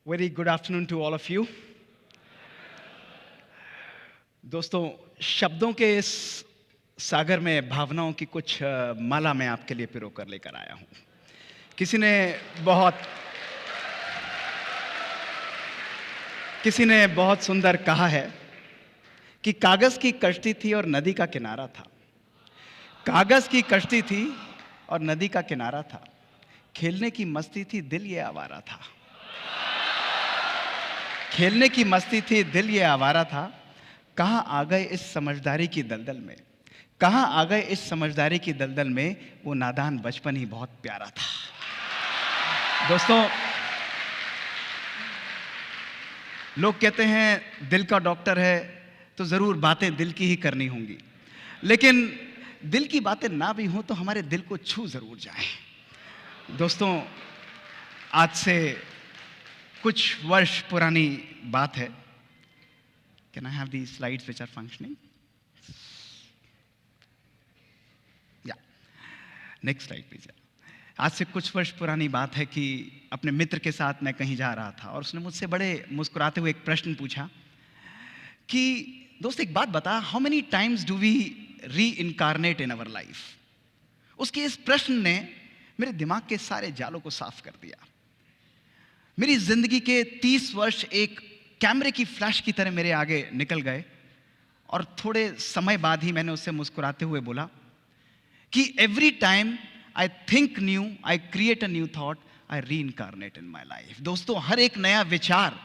Very good afternoon to all of you. दोस्तों, शब्दों के इस सागर में भावनाओं की कुछ माला मैं आपके लिए पिरो कर लेकर आया हूं। किसी ने बहुत किसी ने बहुत सुंदर कहा है कि कागज की कश्ती थी और नदी का किनारा था। कागज की कश्ती थी और नदी का किनारा था। खेलने की मस्ती थी, दिल ये आवारा था। खेलने की मस्ती थी, दिल ये आवारा था। कहां आ गए इस समझदारी की दलदल में? कहां आ गए इस समझदारी की दलदल में? वो नादान बचपन ही बहुत प्यारा था। दोस्तों, लोग कहते हैं दिल का डॉक्टर है तो जरूर बातें दिल की ही करनी होंगी, लेकिन दिल की बातें ना भी हों तो हमारे दिल को छू जरूर जाएं। दोस्तों, आज से कुछ वर्ष पुरानी बात है। Can I have the slides which are functioning? या नेक्स्ट स्लाइड प्लीज। आज से कुछ वर्ष पुरानी बात है कि अपने मित्र के साथ मैं कहीं जा रहा था और उसने मुझसे बड़े मुस्कुराते हुए एक प्रश्न पूछा कि दोस्त एक बात बता, how many times do we reincarnate in our life? उसके इस प्रश्न ने मेरे दिमाग के सारे जालों को साफ कर दिया। मेरी जिंदगी के 30 वर्ष एक कैमरे की फ्लैश की तरह मेरे आगे निकल गए और थोड़े समय बाद ही मैंने उससे मुस्कुराते हुए बोला कि every time I think new, I create a new thought, I reincarnate in my life. दोस्तों, हर एक नया विचार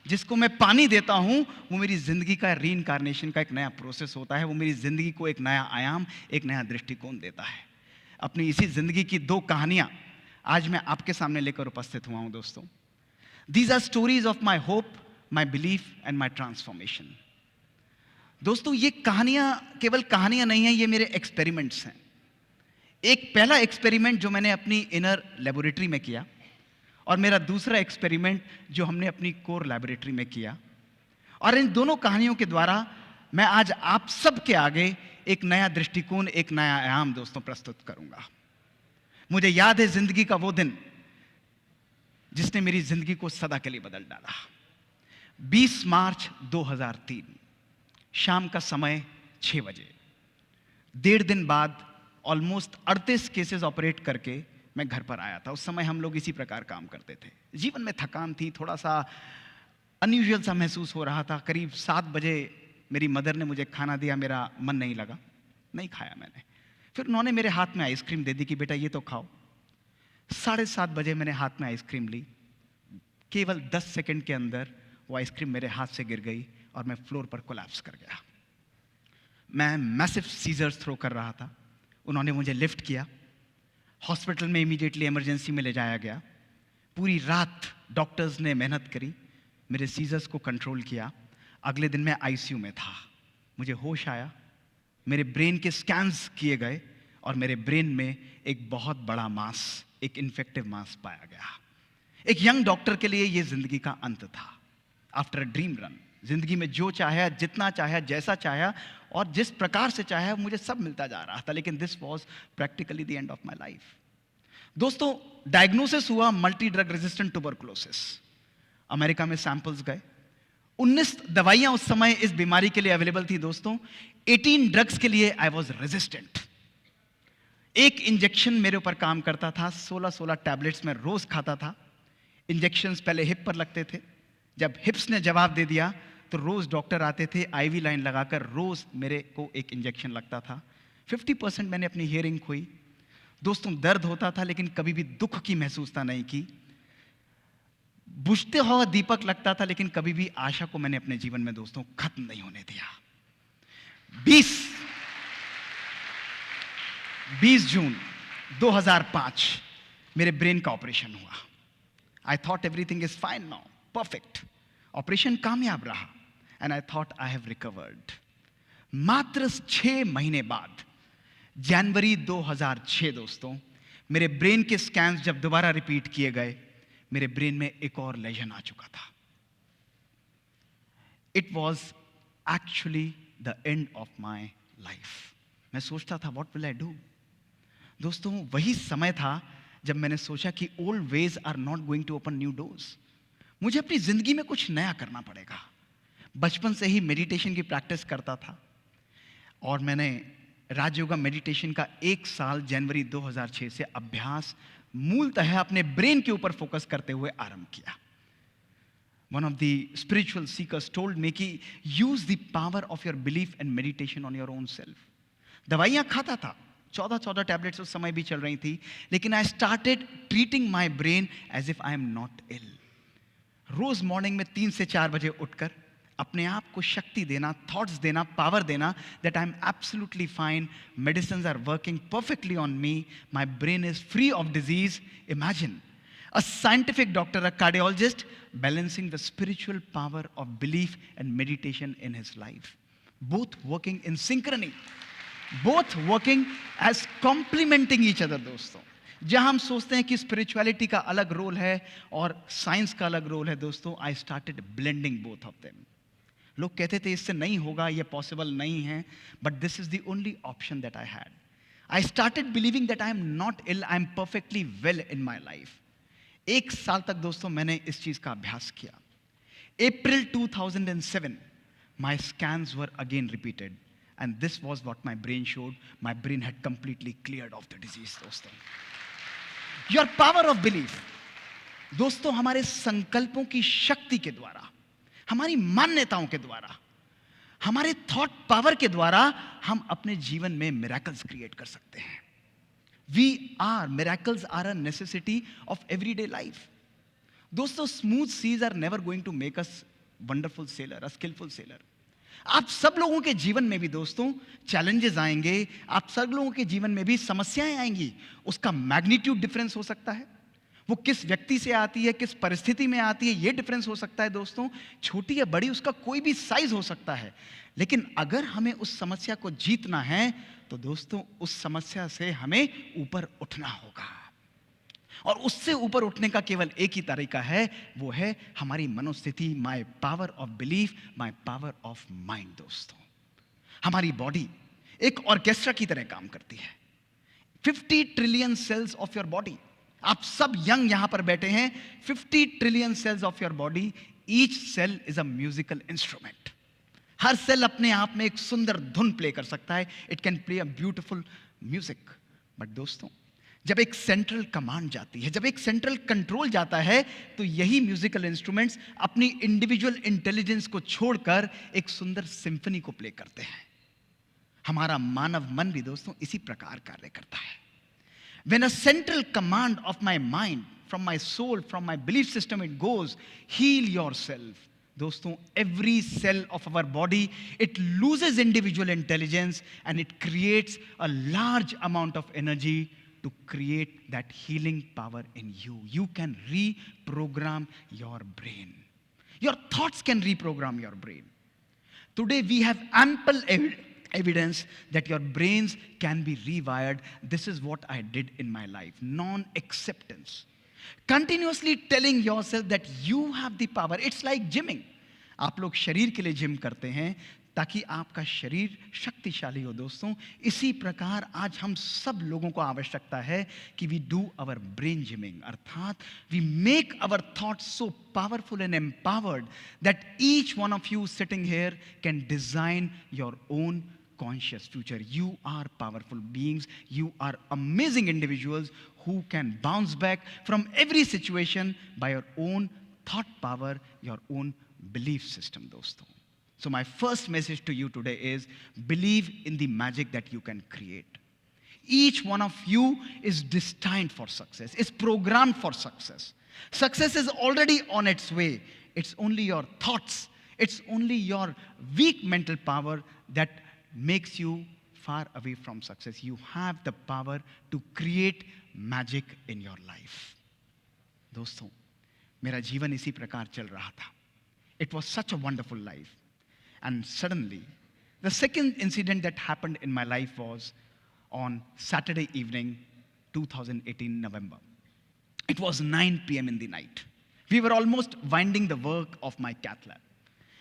जिसको मैं पानी देता हूं वो मेरी जिंदगी का री इनकारनेशन का एक नया प्रोसेस होता है। वो मेरी जिंदगी को एक नया आयाम, एक नया दृष्टिकोण देता है। अपनी इसी जिंदगी की दो कहानियां आज मैं आपके सामने लेकर उपस्थित हुआ हूं। दोस्तों, these are stories of my hope, my belief and my transformation. दोस्तों, ये कहानियां केवल कहानियां नहीं हैं, ये मेरे एक्सपेरिमेंट्स हैं। एक पहला एक्सपेरिमेंट जो मैंने अपनी इनर लेबोरेटरी में किया और मेरा दूसरा एक्सपेरिमेंट जो हमने अपनी कोर लेबोरेटरी में किया। और इन दोनों कहानियों के द्वारा मैं आज आप सबके आगे एक नया दृष्टिकोण, एक नया आयाम दोस्तों प्रस्तुत करूंगा। मुझे याद है जिंदगी का वो दिन जिसने मेरी जिंदगी को सदा के लिए बदल डाला। 20 मार्च 2003, शाम का समय 6 बजे। 1.5 दिन बाद ऑलमोस्ट 38 केसेस ऑपरेट करके मैं घर पर आया था। उस समय हम लोग इसी प्रकार काम करते थे। जीवन में थकान थी, थोड़ा सा अनयूजुअल सा महसूस हो रहा था। करीब 7 बजे मेरी मदर ने मुझे खाना दिया, मेरा मन नहीं लगा, नहीं खाया मैंने। फिर उन्होंने मेरे हाथ में आइसक्रीम दे दी कि बेटा ये तो खाओ। 7:30 बजे मैंने हाथ में आइसक्रीम ली। केवल 10 सेकंड के अंदर वो आइसक्रीम मेरे हाथ से गिर गई और मैं फ्लोर पर कोलैप्स कर गया। मैं मैसिव सीजर्स थ्रो कर रहा था। उन्होंने मुझे लिफ्ट किया, हॉस्पिटल में इमीडिएटली इमरजेंसी में ले जाया गया। पूरी रात डॉक्टर्स ने मेहनत करी, मेरे सीजर्स को कंट्रोल किया। अगले दिन मैं आईसीयू में था। मुझे होश आया, मेरे ब्रेन के स्कैन्स किए गए और मेरे ब्रेन में एक बहुत बड़ा मास, एक इन्फेक्टिव मास पाया गया। एक यंग डॉक्टर के लिए यह जिंदगी का अंत था। आफ्टर अ ड्रीम रन, जिंदगी में जो चाहे, जितना चाहे, जैसा चाहे और जिस प्रकार से चाहे मुझे सब मिलता जा रहा था, लेकिन this was practically the end of my life. दोस्तों, डायग्नोसिस हुआ multi drug resistant tuberculosis. America में सैंपल्स गए। 19 दवाइयां उस समय इस बीमारी के लिए अवेलेबल थी। दोस्तों, 18 ड्रग्स के लिए आई वॉज रेजिस्टेंट। एक इंजेक्शन मेरे ऊपर काम करता था। 16 टैबलेट्स में रोज खाता था। इंजेक्शंस पहले हिप पर लगते थे। जब हिप्स ने जवाब दे दिया तो रोज डॉक्टर आते थे, आईवी लाइन लगाकर रोज मेरे को एक इंजेक्शन लगता था। 50% मैंने अपनी हियरिंग खोई। दोस्तों, दर्द होता था लेकिन कभी भी दुख की महसूसता नहीं की। बुझते हुआ दीपक लगता था लेकिन कभी भी आशा को मैंने अपने जीवन में दोस्तों खत्म नहीं होने दिया। 20 जून 2005 मेरे ब्रेन का ऑपरेशन हुआ। I thought everything is fine now, perfect. Operation कामयाब रहा and I thought I have recovered. मात्र 6 महीने बाद जनवरी 2006 दोस्तों, मेरे ब्रेन के स्कैन्स जब दोबारा रिपीट किए गए, मेरे ब्रेन में एक और लेजन आ चुका था। It was actually the end of my life. मैं सोचता था व्हाट विल आई डू। दोस्तों, वही समय था जब मैंने सोचा कि old ways are not going to open new doors. मुझे अपनी जिंदगी में कुछ नया करना पड़ेगा। बचपन से ही मेडिटेशन की प्रैक्टिस करता था और मैंने राजयोगा मेडिटेशन का 1 साल जनवरी 2006 से अभ्यास मूलतः अपने ब्रेन के ऊपर फोकस करते हुए आरंभ किया। One of the spiritual seekers told me कि use the power of your belief and meditation on your own self. दवाइयाँ खाता था, 14 टैबलेट्स उस समय भी चल रही थी, लेकिन I started treating my brain as if I am not ill. रोज मॉर्निंग में 3 से 4 बजे उठकर अपने आप को शक्ति देना, थॉट्स देना, पावर देना that I am absolutely fine, medicines are working perfectly on me, my brain is free of disease. Imagine a scientific doctor, a cardiologist, balancing the spiritual power of belief and meditation in his life. Both working in synchrony, both working as complementing each other, दोस्तों। जहां हम सोचते हैं कि spirituality का अलग role है और साइंस का अलग रोल है, दोस्तों, I started blending both of them. लोग कहते थे इससे नहीं होगा, ये पॉसिबल नहीं है, but this is the only option that I had. I started believing that I am not ill, I am perfectly well in my life. 1 साल तक दोस्तों मैंने इस चीज का अभ्यास किया। अप्रैल 2007 my scans were again repeated and this was what my brain showed. My brain had completely cleared of the disease, दोस्तों। Your power of belief, दोस्तों, हमारे संकल्पों की शक्ति के द्वारा, हमारी मान्यताओं के द्वारा, हमारे थॉट पावर के द्वारा हम अपने जीवन में मिरेकल्स क्रिएट कर सकते हैं। miracles are a necessity of everyday life. दोस्तों, smooth seas are never going to make us wonderful seller, a skillful seller. आप सब लोगों के जीवन में भी दोस्तों चैलेंजेस आएंगे, आप सब लोगों के जीवन में भी समस्याएं आएंगी। उसका मैग्नीट्यूड डिफरेंस हो सकता है, वो किस व्यक्ति से आती है, किस परिस्थिति में आती है, ये डिफरेंस हो सकता है दोस्तों। छोटी या बड़ी, उसका कोई भी साइज हो सकता है, लेकिन अगर हमें उस समस्या को जीतना है तो दोस्तों उस समस्या से हमें ऊपर उठना होगा। और उससे ऊपर उठने का केवल एक ही तरीका है, वो है हमारी मनोस्थिति, my power of belief, my power of mind. दोस्तों, हमारी बॉडी एक ऑर्केस्ट्रा की तरह काम करती है। 50 trillion cells of your body, आप सब यंग यहां पर बैठे हैं, 50 trillion cells of your body, each cell is a musical instrument. हर सेल अपने आप में एक सुंदर धुन प्ले कर सकता है, it can play a beautiful music. But दोस्तों, जब एक सेंट्रल कमांड जाती है, जब एक सेंट्रल कंट्रोल जाता है, तो यही म्यूजिकल इंस्ट्रूमेंट्स अपनी इंडिविजुअल इंटेलिजेंस को छोड़कर एक सुंदर सिम्फनी को प्ले करते हैं। हमारा मानव मन भी दोस्तों इसी प्रकार कार्य करता है। When a central command of my mind, from my soul, from my belief system, it goes, heal yourself. दोस्तों, every cell of our body, it loses individual intelligence and it creates a large amount of energy to create that healing power in you. You can reprogram your brain. Your thoughts can reprogram your brain. Today we have ample evidence that your brains can be rewired. This is what I did in my life. Non-acceptance. Continuously telling yourself that you have the power. It's like gymming. आप लोग शरीर के लिए gym करते हैं ताकि आपका शरीर शक्तिशाली हो। दोस्तों, इसी प्रकार आज हम सब लोगों को आवश्यकता है कि we do our brain gymming, अर्थात we make our thoughts so powerful and empowered that each one of you sitting here can design your own conscious future. You are powerful beings. You are amazing individuals who can bounce back from every situation by your own thought power, your own belief system, dosto. So my first message to you today is believe in the magic that you can create. Each one of you is destined for success, is programmed for success. Success is already on its way. It's only your thoughts, it's only your weak mental power that makes you far away from success. You have the power to create magic in your life. दोस्तों, मेरा जीवन इसी प्रकार चल रहा था. It was such a wonderful life. And suddenly, the second incident that happened in my life was on Saturday evening, 2018 November. It was 9 p.m. in the night. We were almost winding the work of my cath lab.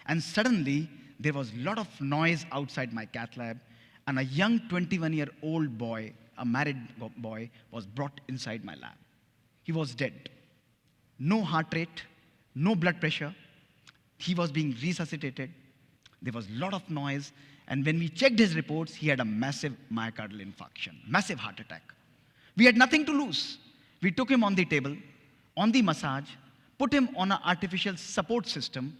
And suddenly, there was a lot of noise outside my cath lab, and a young 21-year-old boy, a married boy, was brought inside my lab. He was dead. No heart rate, no blood pressure. He was being resuscitated. There was a lot of noise. And when we checked his reports, he had a massive myocardial infarction, massive heart attack. We had nothing to lose. We took him on the table, on the massage, put him on an artificial support system,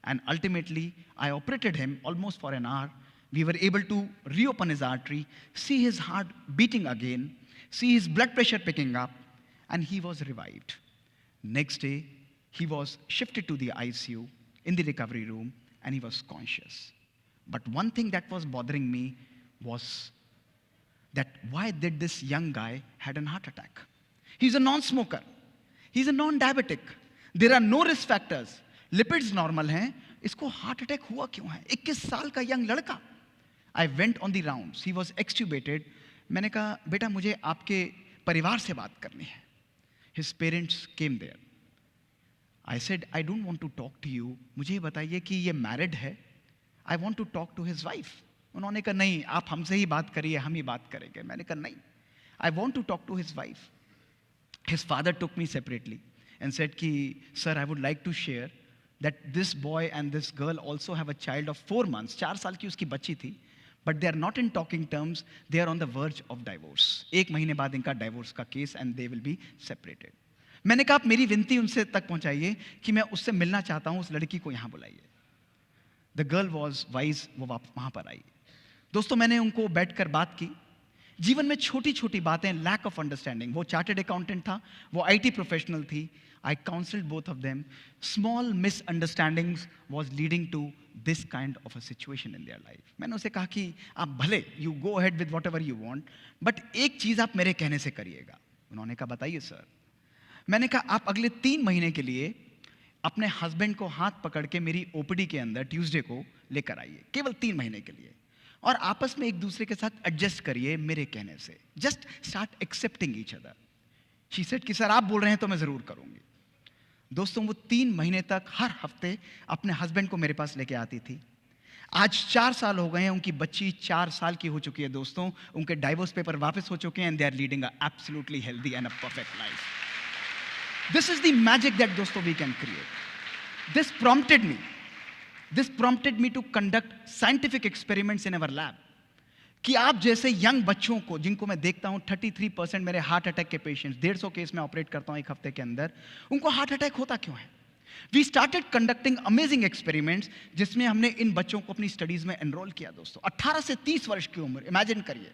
and ultimately, I operated him almost for an hour. We were able to reopen his artery, see his heart beating again, see his blood pressure picking up, and he was revived. Next day, he was shifted to the ICU in the recovery room, and he was conscious. But one thing that was bothering me was that why did this young guy had a heart attack? He's a non-smoker. He's a non-diabetic. There are no risk factors. Lipids normal हैं. इसको heart attack हुआ क्यों है? 21 साल का young लड़का. I went on the rounds. He was extubated. मैंने कहा बेटा मुझे आपके परिवार से बात करनी है. His parents came there. I said I don't want to talk to you. मुझे बताइए कि ये married है. I want to talk to his wife. उन्होंने कहा नहीं आप हमसे ही बात करिए हम ही बात करेंगे. मैंने कहा नहीं. I want to talk to his wife. His father took me separately and said कि sir I would like to share that this boy and this girl also have a child of 4 months. 4 साल की उसकी बच्ची थी. But they are not in talking terms. They are on the verge of divorce. 1 महीने बाद इनका divorce का case and they will be separated. मैंने कहा आप मेरी विनती उनसे तक पहुंचाइए कि मैं उससे मिलना चाहता हूं. उस लड़की को यहाँ बुलाइए. The girl was wise. वो वहाँ पर आई. दोस्तों मैंने उनको बैठकर बात की. जीवन में छोटी छोटी बातें, लैक ऑफ अंडरस्टैंडिंग. वो चार्टर्ड अकाउंटेंट था, वो IT प्रोफेशनल थी. I counseled both of them. Small misunderstandings was leading to this kind of a situation in their life. मैंने उसे कहा कि आप भले you go ahead with whatever you want, but एक चीज़ आप मेरे कहने से करिएगा. उन्होंने कहा बताइए सर. मैंने कहा आप अगले 3 महीने के लिए अपने हस्बैंड को हाथ पकड़ के मेरी OPD के अंदर ट्यूसडे को लेकर आइए, केवल 3 महीने के लिए, और आपस में एक दूसरे के साथ एडजस्ट करिए मेरे कहने से. Just start accepting each other. She said कि सर आप बोल रहे हैं तो मैं ज़रूर करूँगी. दोस्तों वो 3 महीने तक हर हफ्ते अपने हस्बैंड को मेरे पास लेके आती थी. आज 4 साल हो गए हैं. उनकी बच्ची 4 साल की हो चुकी है दोस्तों. उनके डाइवोर्स पेपर वापस हो चुके हैं and they are leading a absolutely healthy and a perfect life. This is the magic that दोस्तों we can create. This prompted me to conduct scientific experiments in our lab. कि आप जैसे young बच्चों को, जिनको मैं देखता हूं 33% मेरे हार्ट अटैक के पेशेंट्स, 150 केस में ऑपरेट करता हूं 1 हफ्ते के अंदर, उनको हार्ट अटैक होता क्यों है? We started conducting amazing experiments, जिसमें हमने इन बच्चों को अपनी स्टडीज में एनरोल किया. दोस्तों 18 से 30 वर्ष की उम्र, इमेजिन करिए.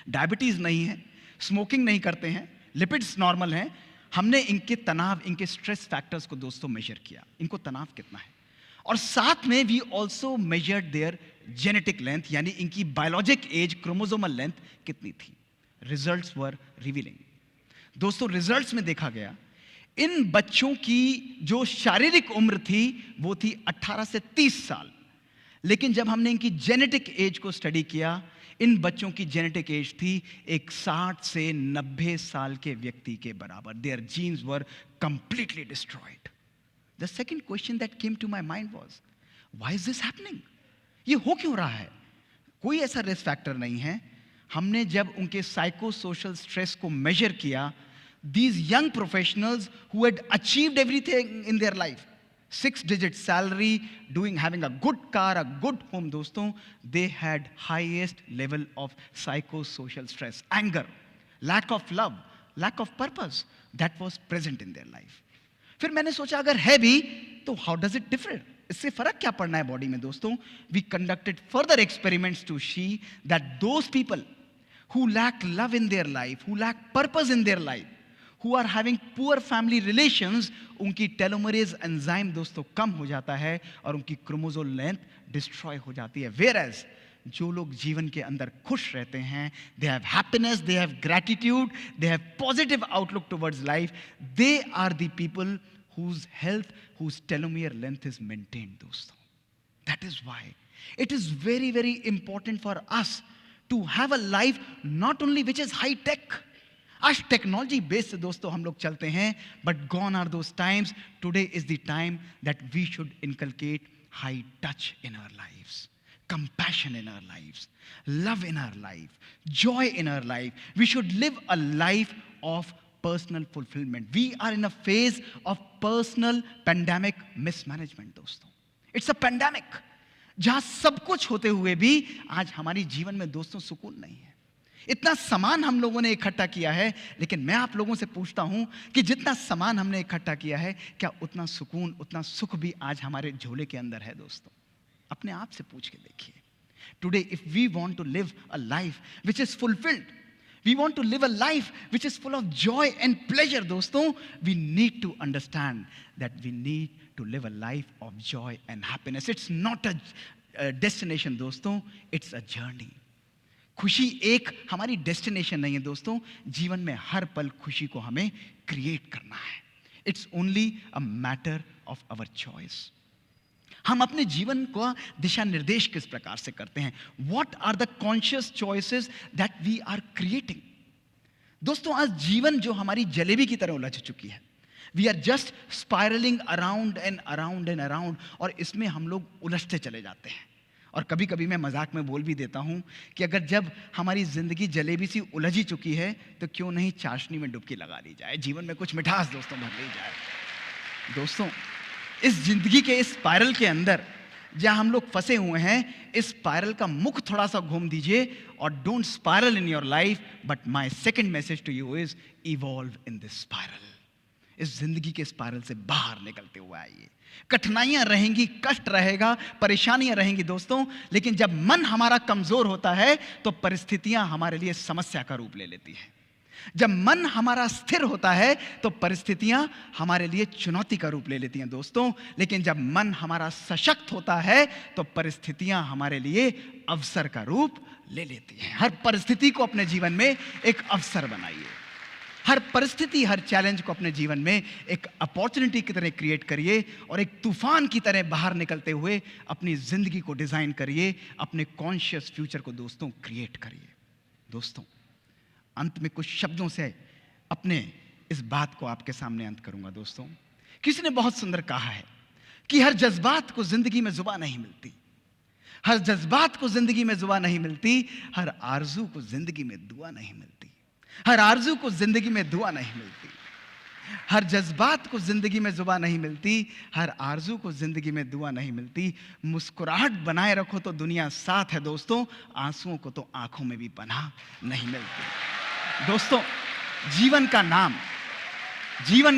डायबिटीज नहीं है, स्मोकिंग नहीं करते हैं, लिपिड्स नॉर्मल हैं. हमने इनके तनाव, इनके स्ट्रेस फैक्टर्स को दोस्तों मेजर किया. इनको तनाव कितना है, और साथ में we also measured their genetic length, यानी इनकी बायोलॉजिक एज, क्रोमोसोमल लेंथ कितनी थी. Results were revealing. दोस्तों रिजल्ट्स में देखा गया इन बच्चों की जो शारीरिक उम्र थी वो थी 18 से 30 साल, लेकिन जब हमने इनकी जेनेटिक एज को स्टडी किया, इन बच्चों की जेनेटिक एज थी एक 60 से 90 साल के व्यक्ति के बराबर. Their genes were completely destroyed. The second question that came to my mind was, why is this happening? ये हो क्यों रहा है? कोई ऐसा रिस्क फैक्टर नहीं है. हमने जब उनके साइको सोशल स्ट्रेस को मेजर किया, these young professionals who had achieved everything in their life, 6-digit salary, having a good car, a good home, दोस्तों, they had highest level of psychosocial stress, anger, lack of love, lack of purpose that was present in their life. फिर मैंने सोचा अगर है भी तो how does it differ, इससे फर्क क्या पड़ना है बॉडी में. दोस्तों we conducted further experiments to see that those people who lack love in their life, who lack purpose in their life, who are having poor family relations, उनकी telomerase enzyme दोस्तों कम हो जाता है और उनकी क्रोमोसोम लेंथ डिस्ट्रॉय हो जाती है. वेयरएज जो लोग जीवन के अंदर खुश रहते हैं, they have happiness, they have gratitude, they have positive outlook towards life, they are the people whose health, whose telomere length is maintained, दोस्तों. That is why it is very, very important for us to have a life not only which is high tech. आज technology based दोस्तों हम लोग चलते हैं, but gone are those times. Today is the time that we should inculcate high touch in our lives, compassion in our lives, love in our life, joy in our life. We should live a life of personal fulfilment. We are in a phase of personal pandemic mismanagement दोस्तों. It's a pandemic जहां सब कुछ होते हुए भी आज हमारी जीवन में दोस्तों सुकून नहीं है. इतना सामान हम लोगों ने इकट्ठा किया है, लेकिन मैं आप लोगों से पूछता हूं कि जितना सामान हमने इकट्ठा किया है, क्या उतना सुकून, उतना सुख भी आज हमारे झोले के अंदर है दोस्तों? अपने आप से पूछ के देखिए. Today if we want to live a life which is fulfilled, we want to live a life which is full of joy and pleasure दोस्तों, we need to understand that we need to live a life of joy and happiness. It's not a destination दोस्तों, it's a journey. खुशी एक हमारी destination नहीं है दोस्तों. जीवन में हर पल खुशी को हमें क्रिएट करना है. It's only a matter of our choice. हम अपने जीवन को दिशा निर्देश किस प्रकार से करते हैं? What are the conscious choices that we are creating? दोस्तों आज जीवन जो हमारी जलेबी की तरह उलझ चुकी है, we are just spiralling around and around and around, और इसमें हम लोग उलझते चले जाते हैं. और कभी कभी मैं मजाक में बोल भी देता हूं कि अगर जब हमारी जिंदगी जलेबी सी उलझी चुकी है, तो क्यों नहीं चाशनी में डुबकी लगा ली जाए, जीवन में कुछ मिठास दोस्तों भर ली जाए. दोस्तों इस जिंदगी के इस स्पाइरल के अंदर जहां हम लोग फंसे हुए हैं, इस स्पाइरल का मुख थोड़ा सा घूम दीजिए, और don't spiral in your life, but my second message to you is evolve in this spiral. इस जिंदगी के स्पाइरल से बाहर निकलते हुए आइए. कठिनाइयां रहेंगी, कष्ट रहेगा, परेशानियां रहेंगी दोस्तों, लेकिन जब मन हमारा कमजोर होता है तो परिस्थितियां हमारे लिए समस्या का रूप ले लेती है. जब मन हमारा स्थिर होता है तो परिस्थितियां हमारे लिए चुनौती का रूप ले लेती हैं दोस्तों, लेकिन जब मन हमारा सशक्त होता है तो परिस्थितियां हमारे लिए अवसर का रूप ले लेती हैं. हर परिस्थिति को अपने जीवन में एक अवसर बनाइए. हर परिस्थिति, हर चैलेंज को अपने जीवन में एक अपॉर्चुनिटी की तरह क्रिएट करिए, और एक तूफान की तरह बाहर निकलते हुए अपनी जिंदगी को डिजाइन करिए, अपने कॉन्शियस फ्यूचर को दोस्तों क्रिएट करिए. दोस्तों अंत में कुछ शब्दों से अपने इस बात को आपके सामने अंत करूंगा. दोस्तों किसी ने बहुत सुंदर कहा है कि हर जज्बात को जिंदगी में जुबान नहीं मिलती, हर जज्बात को जिंदगी में जुबान नहीं मिलती, हर आरजू को जिंदगी में दुआ नहीं मिलती, हर आरजू को जिंदगी में दुआ नहीं मिलती, हर जज्बात को जिंदगी में जुबान नहीं मिलती, हर आरजू को जिंदगी में दुआ नहीं मिलती. मुस्कुराहट बनाए रखो तो दुनिया साथ है दोस्तों, आंसुओं को तो आंखों में भी पनाह नहीं मिलती. दोस्तों जीवन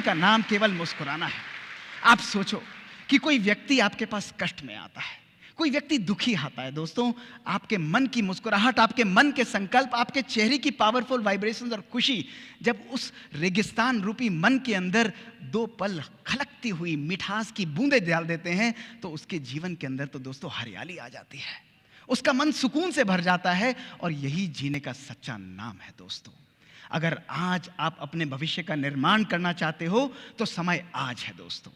का नाम केवल मुस्कुराना है. आप सोचो कि कोई व्यक्ति आपके पास कष्ट में आता है, कोई व्यक्ति दुखी आता है दोस्तों, आपके मन की मुस्कुराहट, आपके मन के संकल्प, आपके चेहरे की पावरफुल वाइब्रेशंस और खुशी जब उस रेगिस्तान रूपी मन के अंदर 2 पल खलकती हुई मिठास की बूंदें डाल देते हैं, तो उसके जीवन के अंदर तो दोस्तों हरियाली आ जाती है, उसका मन सुकून से भर जाता है. और यही जीने का सच्चा नाम है दोस्तों. अगर आज आप अपने भविष्य का निर्माण करना चाहते हो तो समय आज है दोस्तों.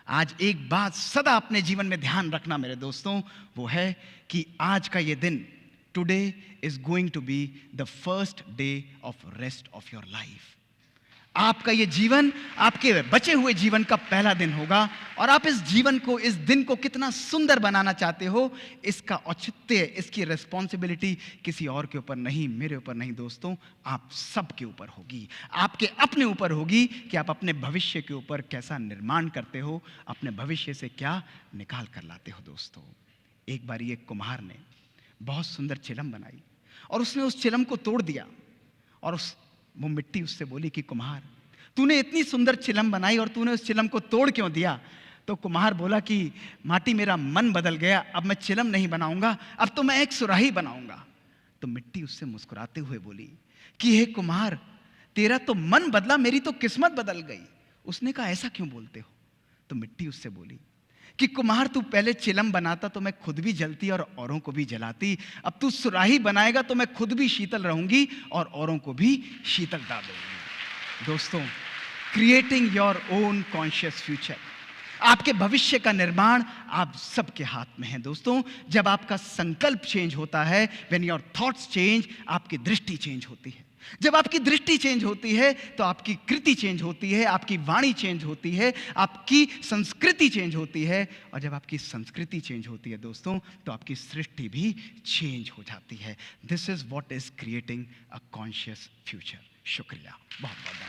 आज एक बात सदा अपने जीवन में ध्यान रखना मेरे दोस्तों, वो है कि आज का ये दिन, today is going to be the first day of rest of your life. आपका ये जीवन, आपके बचे हुए जीवन का पहला दिन होगा, और आप इस जीवन को, इस दिन को कितना सुंदर बनाना चाहते हो, इसका औचित्य, इसकी रिस्पॉन्सिबिलिटी किसी और के ऊपर नहीं, मेरे ऊपर नहीं दोस्तों, आप सबके ऊपर होगी. आपके अपने ऊपर होगी कि आप अपने भविष्य के ऊपर कैसा निर्माण करते हो, अपने भविष्य से क्या निकाल कर लाते हो. दोस्तों एक बार एक कुम्हार ने बहुत सुंदर चिलम बनाई, और उसने उस चिलम को तोड़ दिया, और वो मिट्टी उससे बोली कि कुम्हार, तूने इतनी सुंदर चिलम बनाई और तूने उस चिलम को तोड़ क्यों दिया? तो कुम्हार बोला कि माटी, मेरा मन बदल गया, अब मैं चिलम नहीं बनाऊंगा, अब तो मैं एक सुराही बनाऊंगा. तो मिट्टी उससे मुस्कुराते हुए बोली कि हे कुम्हार, तेरा तो मन बदला, मेरी तो किस्मत बदल गई. उसने कहा ऐसा क्यों बोलते हो? तो मिट्टी उससे बोली कि कुम्हार, तू पहले चिलम बनाता तो मैं खुद भी जलती और औरों को भी जलाती, अब तू सुराही बनाएगा तो मैं खुद भी शीतल रहूंगी और औरों को भी शीतलता दूंगी. दोस्तों creating your own conscious future, आपके भविष्य का निर्माण आप सबके हाथ में है दोस्तों. जब आपका संकल्प चेंज होता है, व्हेन योर थॉट्स चेंज, आपकी दृष्टि चेंज होती है. जब आपकी दृष्टि चेंज होती है तो आपकी कृति चेंज होती है, आपकी वाणी चेंज होती है, आपकी संस्कृति चेंज होती है, और जब आपकी संस्कृति चेंज होती है दोस्तों, तो आपकी सृष्टि भी चेंज हो जाती है. This is what is creating a conscious future. शुक्रिया, बहुत बहुत.